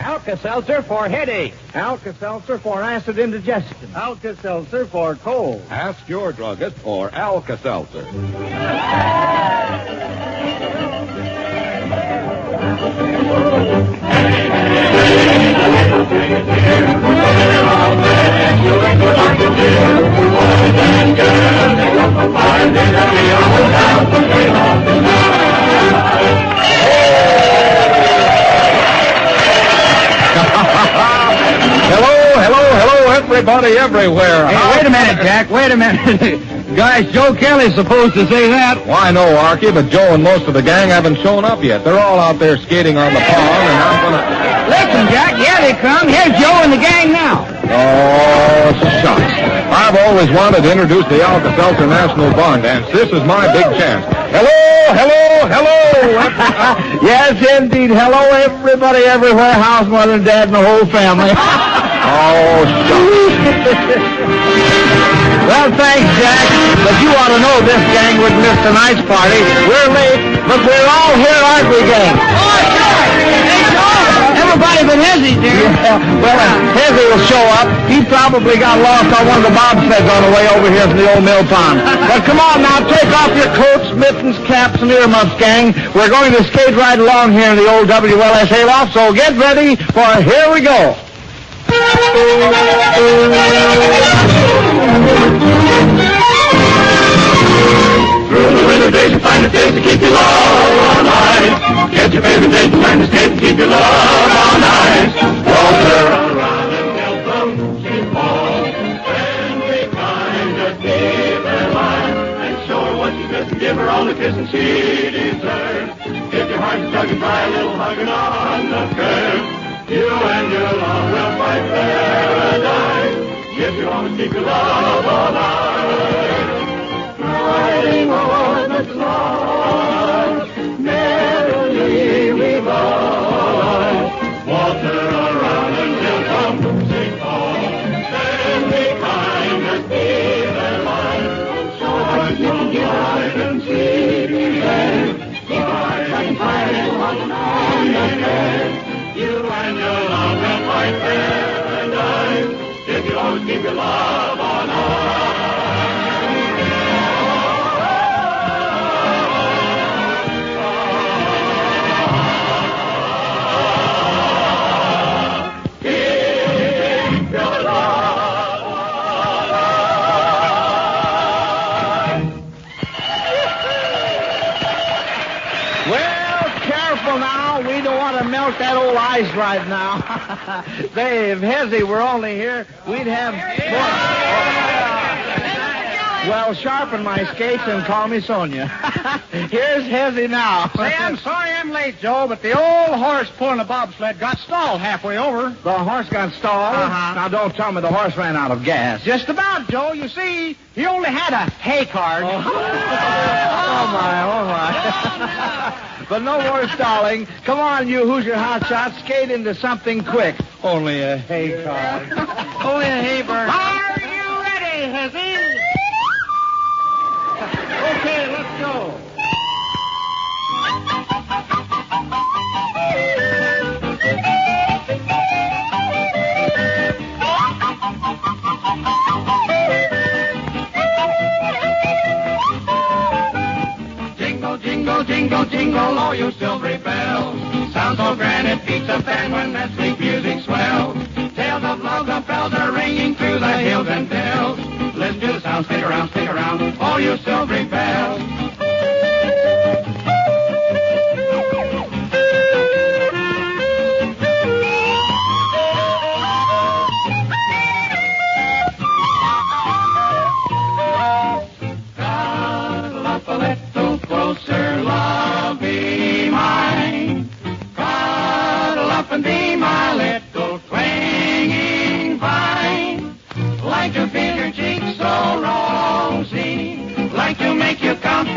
Alka-Seltzer for headache. Alka-Seltzer for acid indigestion. Alka-Seltzer for cold. Ask your druggist for Alka-Seltzer. Hello, everybody everywhere. Hey, wait a minute, Jack. Wait a minute. Gosh, Joe Kelly's supposed to say that. Why, no, Archie, but Joe and most of the gang haven't shown up yet. They're all out there skating on the pond, and I'm gonna... Listen, Jack, here they come. Here's Joe and the gang now. Oh, shucks. I've always wanted to introduce the Alka-Seltzer National Barn Dance. This is my big chance. Hello. Yes, indeed. Hello, everybody everywhere. How's Mother and Dad and the whole family? Oh, shucks. Well, thanks, Jack. But you ought to know this gang wouldn't miss tonight's party. We're late, but we're all here, aren't we, gang? Oh, sure. Hey, Joe. Everybody but Hezzy, dear. Yeah, well, Hezzy will show up. He probably got lost on one of the bobsleds on the way over here from the old mill pond. But come on now, take off your coats, mittens, caps, and earmuffs, gang. We're going to skate right along here in the old WLSA loft, so get ready for Here We Go. Through the winter days, you find a place to keep your love all night. Get your favorite date to find a skate and keep your love all night. Walter around and help them keep on. And be kind to keep her line. And show her what you miss and give her all the kiss and she deserves. If your heart's stuck and try a little hugging on the curve. You and your love will find paradise. If you want to keep your love all night. Riding on the clouds, merrily we ride. Water around and he'll come sing on. And be kind and be their life. So I can guide and see and fire and fire and on the head. You and your love will find paradise. If you always keep your love on We don't want to melt that old ice right now. Say, if Hezzy were only here, we'd have more. Well, sharpen my skates and call me Sonia. Here's Hezzy now. Say, I'm sorry I'm late, Joe, but the old horse pulling the bobsled got stalled halfway over. The horse got stalled? Uh-huh. Now, don't tell me the horse ran out of gas. Just about, Joe. You see, he only had a hay card. Oh, my. But no more stalling. Come on, you Hoosier hotshots, skate into something quick. Only a hay card. Only a hay bird. Are you ready, Hezzy? Okay, let's go. Jingle, jingle, jingle, all you silvery bells. Sound so grand it beats a fan when that sweet music swells. Tales of love, the bells are ringing through the hills and dells. Listen to the sound, stick around, all you silvery bells. Like to make you count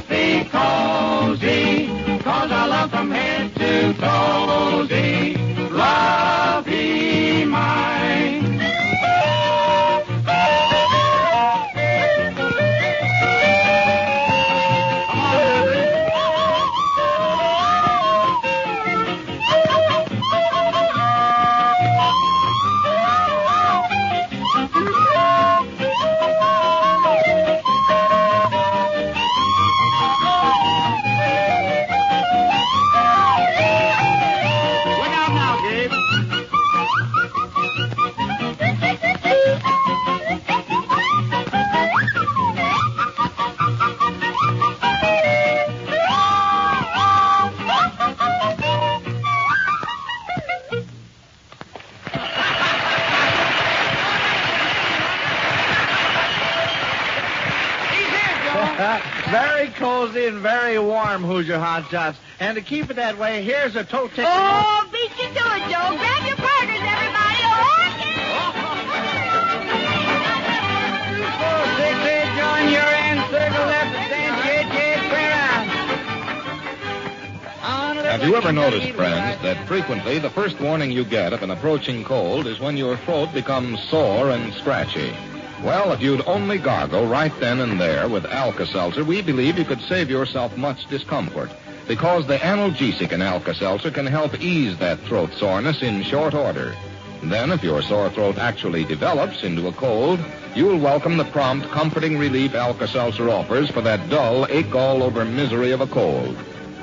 cozy and very warm, Hoosier Hot Shots. And to keep it that way, here's a tote ticket. Oh, beat you to it, Joe. Grab your partners, everybody. Join your end, circle left, stand, clear out. Have you ever noticed, friends, that frequently the first warning you get of an approaching cold is when your throat becomes sore and scratchy? Well, if you'd only gargle right then and there with Alka-Seltzer, we believe you could save yourself much discomfort, because the analgesic in Alka-Seltzer can help ease that throat soreness in short order. Then, if your sore throat actually develops into a cold, you'll welcome the prompt, comforting relief Alka-Seltzer offers for that dull, ache-all-over misery of a cold.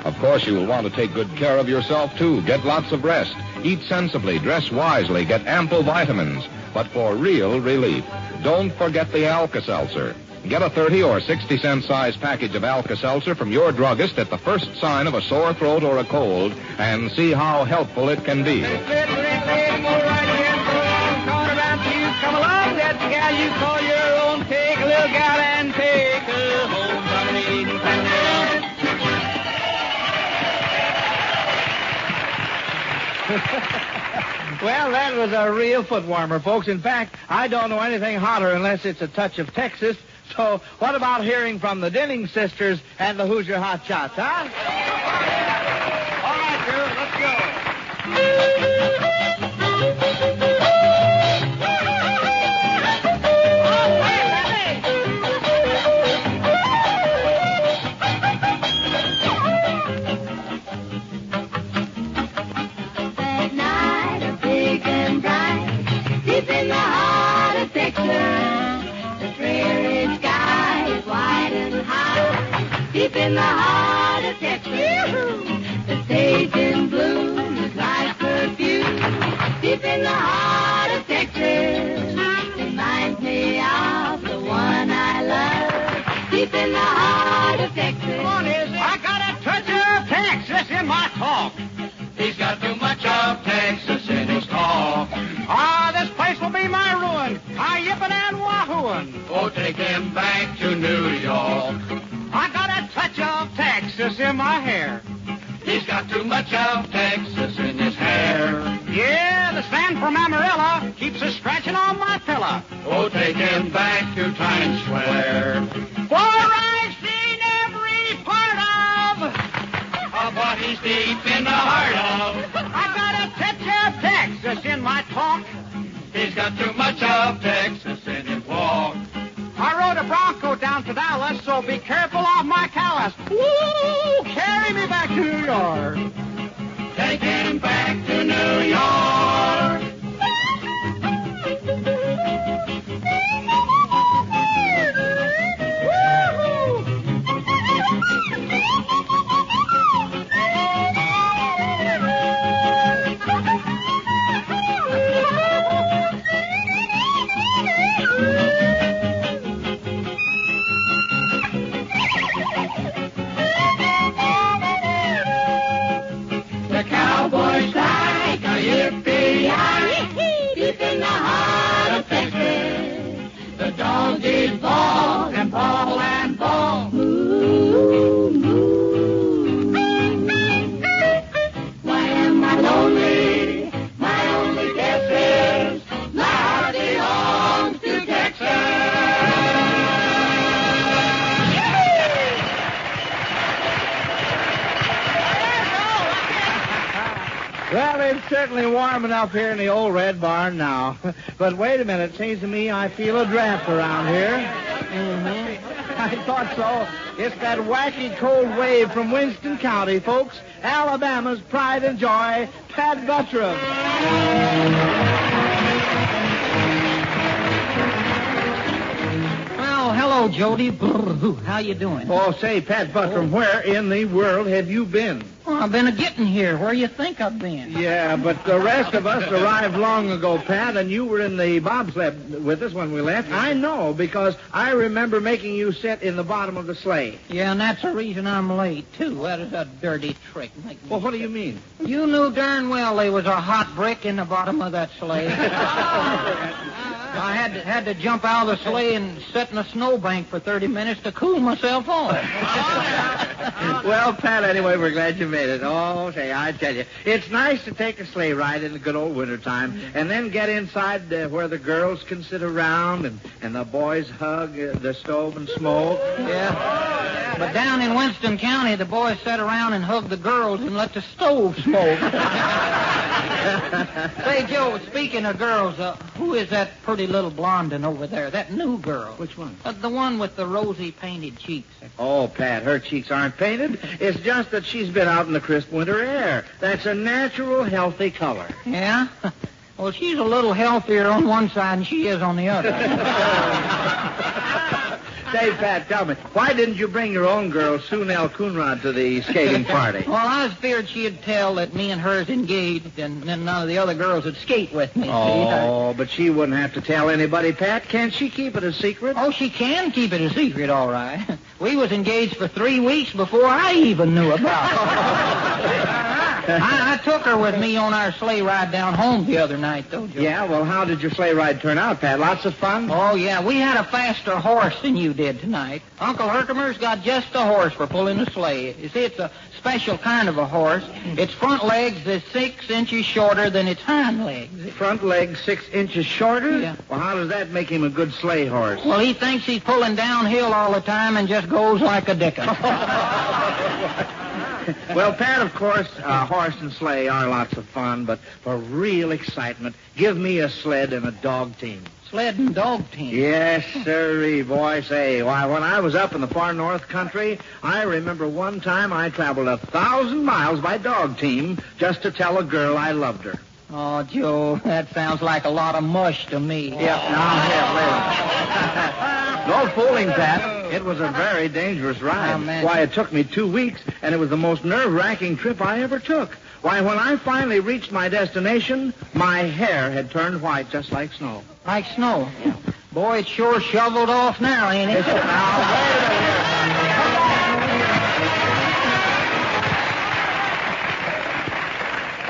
Of course, you'll want to take good care of yourself, too. Get lots of rest. Eat sensibly. Dress wisely. Get ample vitamins. But for real relief, don't forget the Alka-Seltzer. Get a 30 or 60-cent size package of Alka-Seltzer from your druggist at the first sign of a sore throat or a cold and see how helpful it can be. Come along, that gal you call your own. Take a little gal and take her home from an Eden family. Well, that was a real foot warmer, folks. In fact, I don't know anything hotter unless it's a touch of Texas. So what about hearing from the Denning sisters and the Hoosier Hot Shots, huh? All right, Drew, let's go. That night, a big and bright, deep in the heart of Texas, the prairie sky is wide and high. Deep in the heart of Texas, the sage in bloom is like perfume. Deep in the heart of Texas, reminds me of the one I love. Deep in the heart of Texas. Come on, Izzy. I got a touch of Texas in my talk. He's got too much of Texas in his talk. Ah, this place will be my ruin. I yippin' and wahooin'. Oh, take him back to New York. I got a touch of Texas in my hair. He's got too much of Texas in his hair. Yeah, the stand from Amarillo keeps a scratching on my pillow. Oh, take him back to Times Square. For I've seen every part of But he's deep in the heart of. I got a touch of Texas in my talk. He's got too much of Texas in his walk. I rode a Bronco down to Dallas, so be careful of my callus. Woo! Carry me back to New York. Take him back to New York. The cowboys like a yippee-yi, deep in the heart of Texas. The dogs did ball and ball and ball. Moo, moo. Why am I lonely? My only guess is my heart belongs to Texas. Well, it's certainly warm enough here in the old Red Barn now. But wait a minute. It seems to me I feel a draft around here. Mm-hmm. I thought so. It's that wacky cold wave from Winston County, folks. Alabama's pride and joy, Pat Buttram. Well, hello, Jody. How you doing? Oh, say, Pat Buttram, where in the world have you been? Well, I've been a-getting here. Where you think I've been? Yeah, but the rest of us arrived long ago, Pat, and you were in the bobsled with us when we left. I know, because I remember making you sit in the bottom of the sleigh. Yeah, and that's the reason I'm late, too. That is a dirty trick. Well, what do you mean? You knew darn well there was a hot brick in the bottom of that sleigh. I had to jump out of the sleigh and sit in a snowbank for 30 minutes to cool myself off. Well, Pat, anyway, we're glad you made it. Oh, say, I tell you, it's nice to take a sleigh ride in the good old wintertime and then get inside where the girls can sit around and the boys hug the stove and smoke. Yeah. But down in Winston County, the boys sat around and hugged the girls and let the stove smoke. Say, Joe, speaking of girls, who is that pretty little blondin over there? That new girl. Which one? The one with the rosy painted cheeks. Oh, Pat, her cheeks aren't painted. It's just that she's been out in the crisp winter air. That's a natural, healthy color. Yeah? Well, she's a little healthier on one side than she is on the other. Say, Pat, tell me, why didn't you bring your own girl, Sue Nell Coonrod, to the skating party? Well, I was feared she'd tell that me and her's engaged, and then none of the other girls would skate with me. Oh, but she wouldn't have to tell anybody, Pat. Can't she keep it a secret? Oh, she can keep it a secret, all right. We was engaged for 3 weeks before I even knew about it. I took her with me on our sleigh ride down home the other night, though, Joe. Yeah, well, how did your sleigh ride turn out, Pat? Lots of fun? Oh, yeah, we had a faster horse than you did tonight. Uncle Herkimer's got just a horse for pulling a sleigh. You see, it's a special kind of a horse. Its front legs is 6 inches shorter than its hind legs. Front legs 6 inches shorter? Yeah. Well, how does that make him a good sleigh horse? Well, he thinks he's pulling downhill all the time and just goes like a dickens. Well, Pat, of course, horse and sleigh are lots of fun, but for real excitement, give me a sled and a dog team. Sled and dog team? Yes, sirree, boy. Say, why, when I was up in the far north country, I remember one time I traveled 1,000 miles by dog team just to tell a girl I loved her. Oh, Joe, that sounds like a lot of mush to me. Yep, no fooling, Pat. It was a very dangerous ride. Oh, man. Why, it took me 2 weeks, and it was the most nerve-wracking trip I ever took. Why, when I finally reached my destination, my hair had turned white just like snow. Like snow? Yeah. Boy, it's sure shoveled off now, ain't it? Now, wait a minute.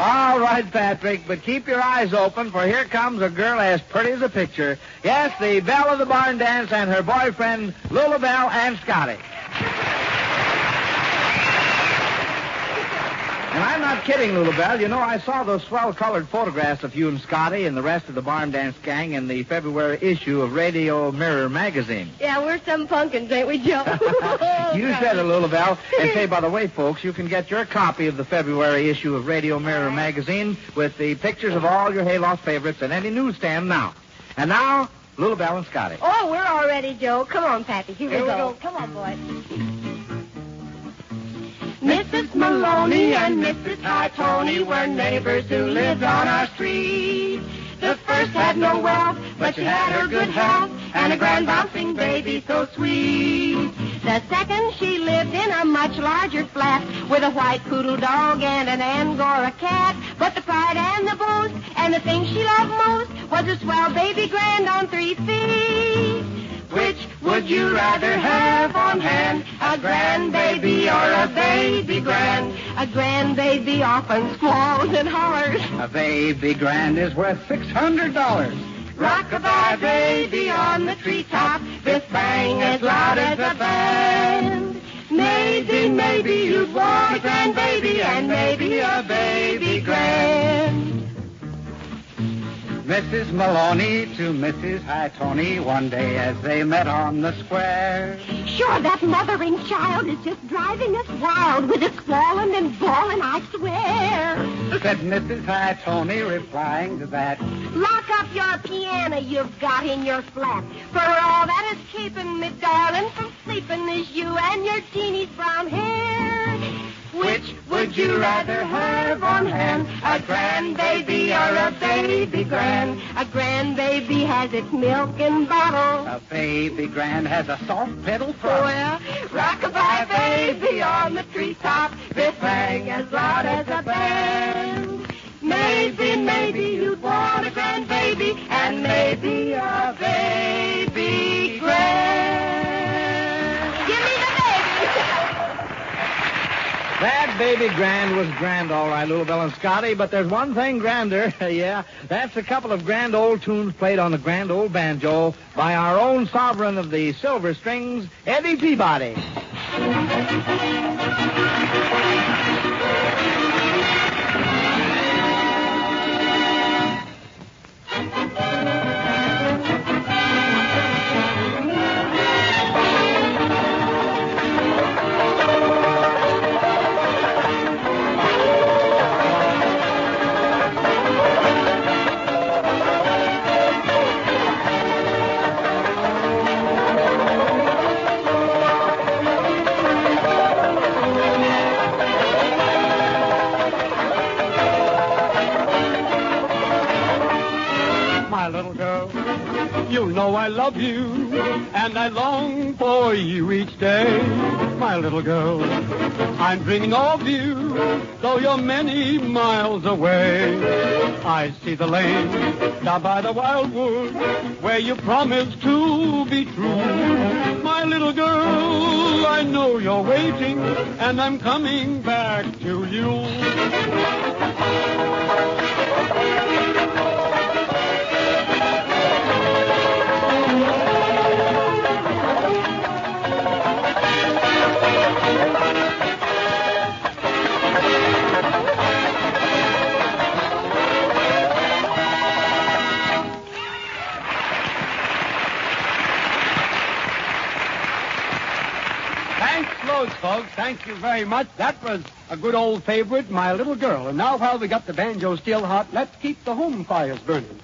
All right, Patrick, but keep your eyes open, for here comes a girl as pretty as a picture. Yes, the belle of the barn dance and her boyfriend, Lulabelle and Scotty. And I'm not kidding, Lulabelle. You know, I saw those swell-colored photographs of you and Scotty and the rest of the barn dance gang in the February issue of Radio Mirror magazine. Yeah, we're some pumpkins, ain't we, Joe? You said it, Lulabelle. And say, by the way, folks, you can get your copy of the February issue of Radio Mirror magazine with the pictures of all your Hayloft favorites at any newsstand now. And now, Lulabelle and Scotty. Oh, we're all ready, Joe. Come on, Pappy. Here we go. Come on, boys. Mrs. Maloney and Mrs. High Tony were neighbors who lived on our street. The first had no wealth, but she had her good health and a grand bouncing baby so sweet. The second, she lived in a much larger flat with a white poodle dog and an Angora cat. But the pride and the boast and the thing she loved most was a swell baby grand on 3 feet. Which would you rather have on hand, a grandbaby or a baby grand? A grandbaby often squalls and hollers. A baby grand is worth $600. Rock-a-bye baby on the treetop, biff bang as loud as a band. Maybe you'd want a grandbaby and maybe a baby grand. Mrs. Maloney to Mrs. High Tony one day as they met on the square. Sure, that mothering child is just driving us wild with its squalling and bawling, I swear. Said Mrs. High Tony, replying to that. Lock up your piano you've got in your flat. For all that is keeping me, darling, from sleeping is you and your teenie's brown hair. Which would you rather have on hand, a grandbaby or a baby grand? A grandbaby has its milk in bottle. A baby grand has a soft pedal front. Well, rock-a-bye baby on the treetop, biff bang as loud as a band. Maybe you'd want a grandbaby and maybe a baby grand. Give me the baby. That Baby Grand was grand, all right, Little Bill and Scotty, but there's one thing grander, yeah. That's a couple of grand old tunes played on the grand old banjo by our own sovereign of the silver strings, Eddie Peabody. You know I love you, and I long for you each day. My little girl, I'm dreaming of you, though you're many miles away. I see the lane down by the wildwood, where you promised to be true. My little girl, I know you're waiting, and I'm coming back to you. Folks, thank you very much. That was a good old favorite, My Little Girl. And now, while we got the banjo still hot, let's keep the home fires burning.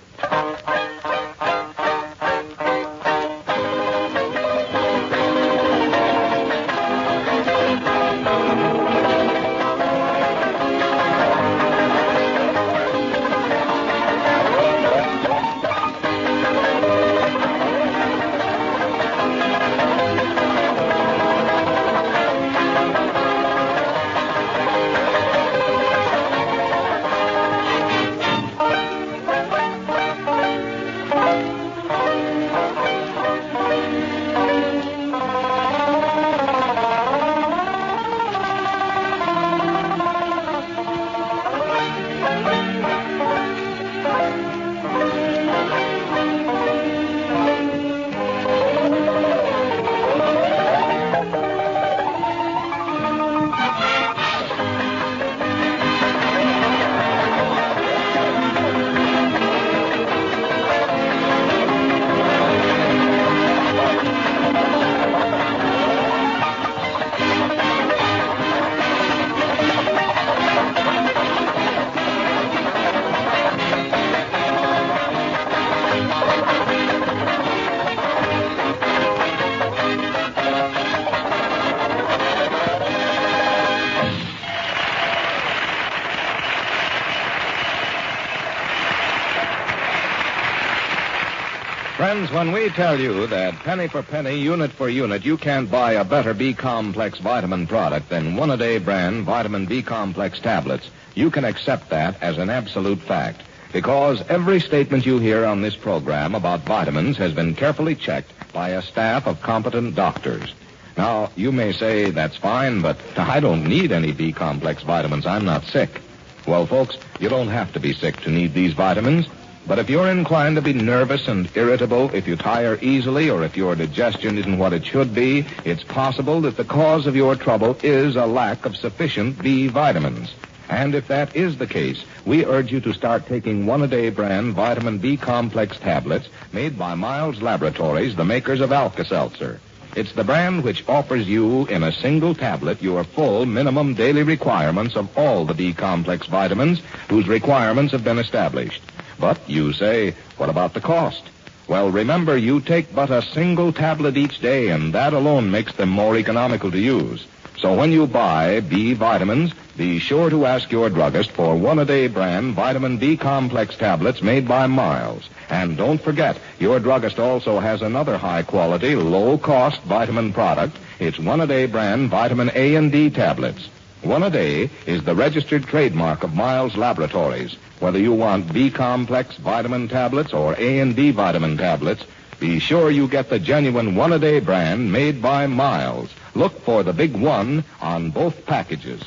Friends, when we tell you that penny for penny, unit for unit, you can't buy a better B-complex vitamin product than One-A-Day brand vitamin B-complex tablets, you can accept that as an absolute fact. Because every statement you hear on this program about vitamins has been carefully checked by a staff of competent doctors. Now, you may say, that's fine, but I don't need any B-complex vitamins. I'm not sick. Well, folks, you don't have to be sick to need these vitamins. But if you're inclined to be nervous and irritable, if you tire easily, or if your digestion isn't what it should be, it's possible that the cause of your trouble is a lack of sufficient B vitamins. And if that is the case, we urge you to start taking One-A-Day brand vitamin B-complex tablets made by Miles Laboratories, the makers of Alka-Seltzer. It's the brand which offers you in a single tablet your full minimum daily requirements of all the B-complex vitamins whose requirements have been established. But you say, what about the cost? Well, remember, you take but a single tablet each day, and that alone makes them more economical to use. So when you buy B vitamins, be sure to ask your druggist for One-A-Day brand vitamin B-complex tablets made by Miles. And don't forget, your druggist also has another high-quality, low-cost vitamin product. It's One-A-Day brand vitamin A and D tablets. One-A-Day is the registered trademark of Miles Laboratories. Whether you want B-complex vitamin tablets or A and D vitamin tablets, be sure you get the genuine One-A-Day brand made by Miles. Look for the big one on both packages.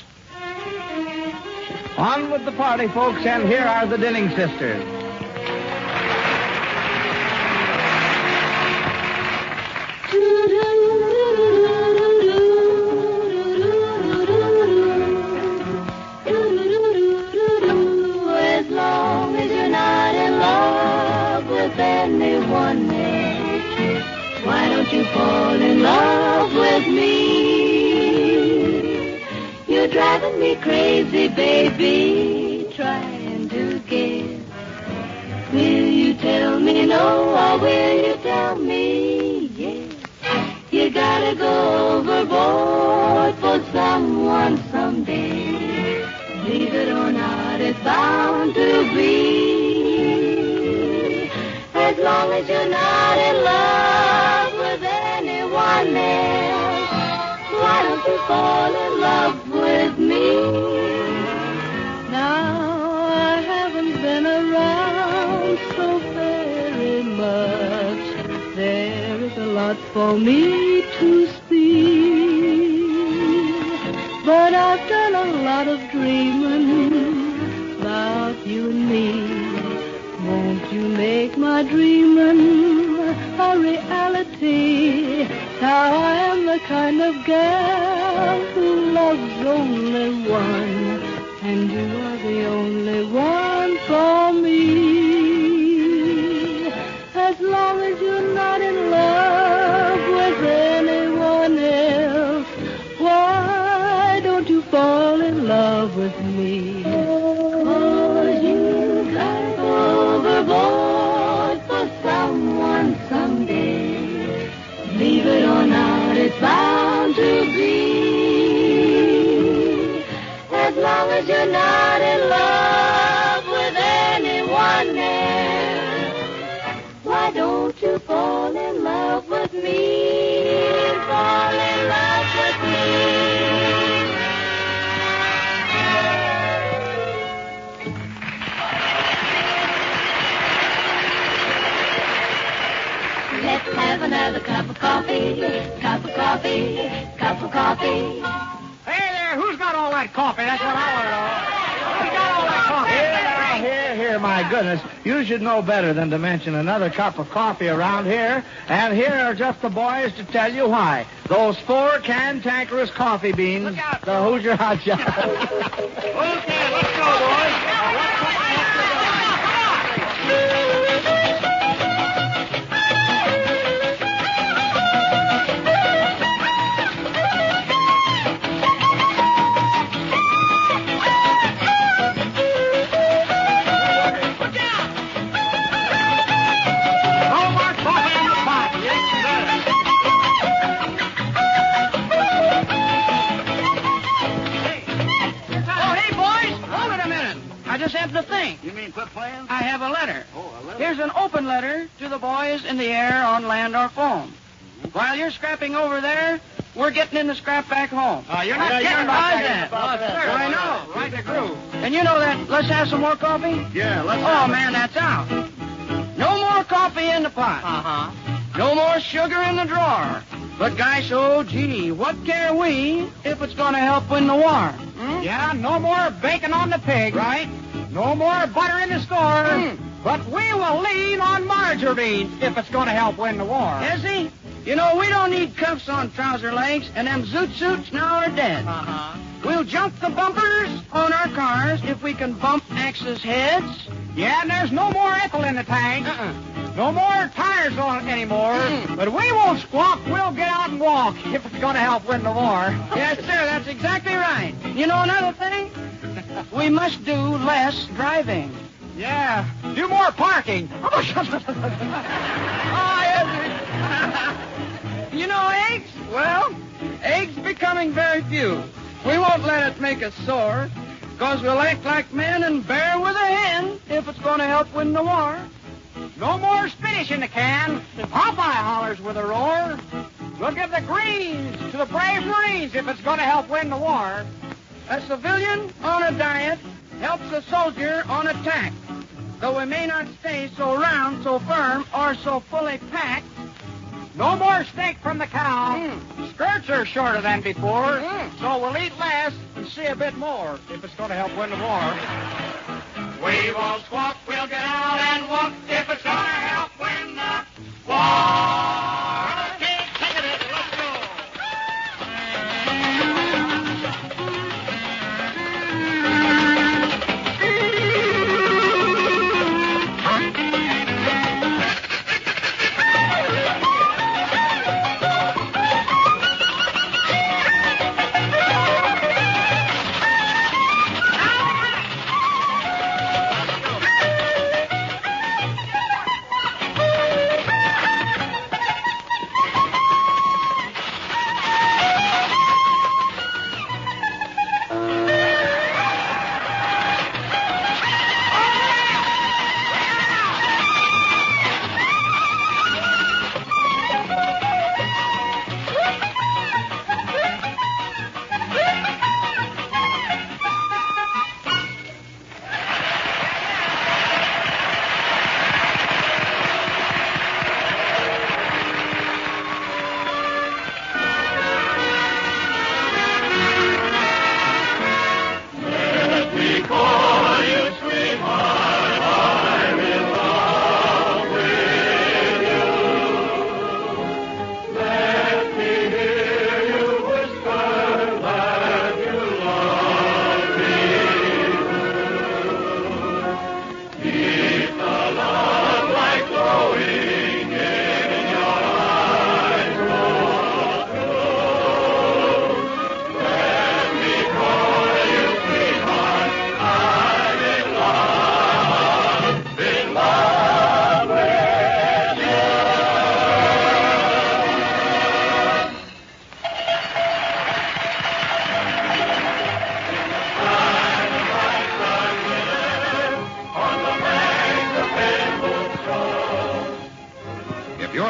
On with the party, folks, and here are the Dinning Sisters. As long as you're not in love with anyone else, why don't you fall in love with me? You're driving me crazy, baby, trying to guess. Will you tell me no, or will you tell me yes? You gotta go overboard for someone someday. Believe it or not, it's bound to be. As long as you're not in love with anyone else, why don't you fall in love with me? Now I haven't been around so very much. There is a lot for me to see, but I've done a lot of dreaming about you and me. Won't you make my dreaming a reality? Now I am the kind of girl who loves only one, and you are the only one for me. As long as you're not in love with anyone else, why don't you fall in love with me? 'Cause you gotta go overboard for someone someday. Believe it or not, it's bound to be. As long as you're not in love with anyone else, why don't you fall in love with me? Fall in love with me. Let's have another cup of coffee, cup of coffee, cup of coffee. Hey there, who's got all that coffee? That's what I want to know. Who's got all that coffee? Here, my goodness. You should know better than to mention another cup of coffee around here. And here are just the boys to tell you why. Those 4 cantankerous coffee beans, Look out. the Hoosier Hot Shot. Okay, let's go, boys. To think. You mean quit playing? I have a letter. Oh, a letter? Here's an open letter to the boys in the air, on land, or phone. While you're scrapping over there, we're getting in the scrap back home. You're not kidding about that. I know. Right the groove. And you know that. Let's have some more coffee? Yeah, let's Oh, man, that's out. No more coffee in the pot. Uh-huh. No more sugar in the drawer. But, gosh, oh, gee, what care we if it's going to help win the war? Yeah, no more bacon on the pig. Right? No more butter in the store. But we will lean on margarine if it's going to help win the war. Is he? You know, we don't need cuffs on trouser legs, and them zoot suits now are dead. Uh-huh. We'll jump the bumpers on our cars if we can bump axes' heads. Yeah, and there's no more ethyl in the tank. No more tires on it anymore. But we won't squawk. We'll get out and walk if it's going to help win the war. Yes, sir, that's exactly right. You know another thing? We must do less driving. Yeah, do more parking. Oh, yes. You know eggs? Well, eggs becoming very few. We won't let it make us sore, because we'll act like men and bear with a hen if it's going to help win the war. No more spinach in the can. Popeye hollers with a roar. We'll give the greens to the brave Marines if it's going to help win the war. A civilian on a diet helps a soldier on attack. Though we may not stay so round, so firm, or so fully packed, No more steak from the cow. Skirts are shorter than before, so we'll eat less and see a bit more if it's going to help win the war. We won't squawk, we'll get out and walk if it's gonna help win the war. Okay, take it easy, let's go.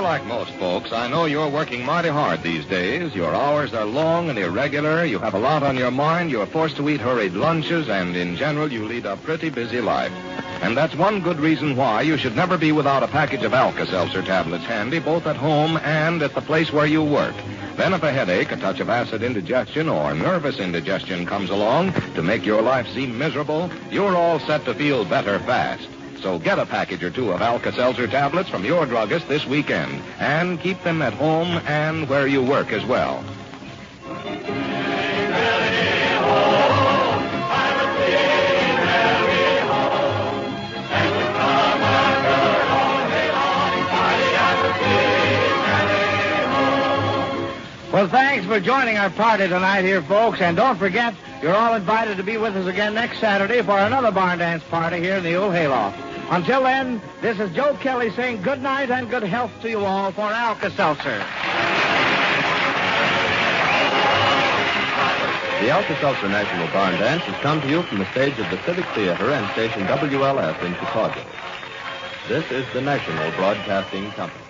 Like most folks, I know you're working mighty hard these days. Your hours are long and irregular. You have a lot on your mind. You're forced to eat hurried lunches, and in general, you lead a pretty busy life. And that's one good reason why you should never be without a package of Alka-Seltzer tablets handy, both at home and at the place where you work. Then if a headache, a touch of acid indigestion, or nervous indigestion comes along to make your life seem miserable, you're all set to feel better fast. So get a package or two of Alka-Seltzer tablets from your druggist this weekend, and keep them at home and where you work as well. Well, thanks for joining our party tonight here, folks. And don't forget, you're all invited to be with us again next Saturday for another barn dance party here in the old hayloft. Until then, this is Joe Kelly saying good night and good health to you all for Alka-Seltzer. The Alka-Seltzer National Barn Dance has come to you from the stage of the Civic Theater and station WLS in Chicago. This is the National Broadcasting Company.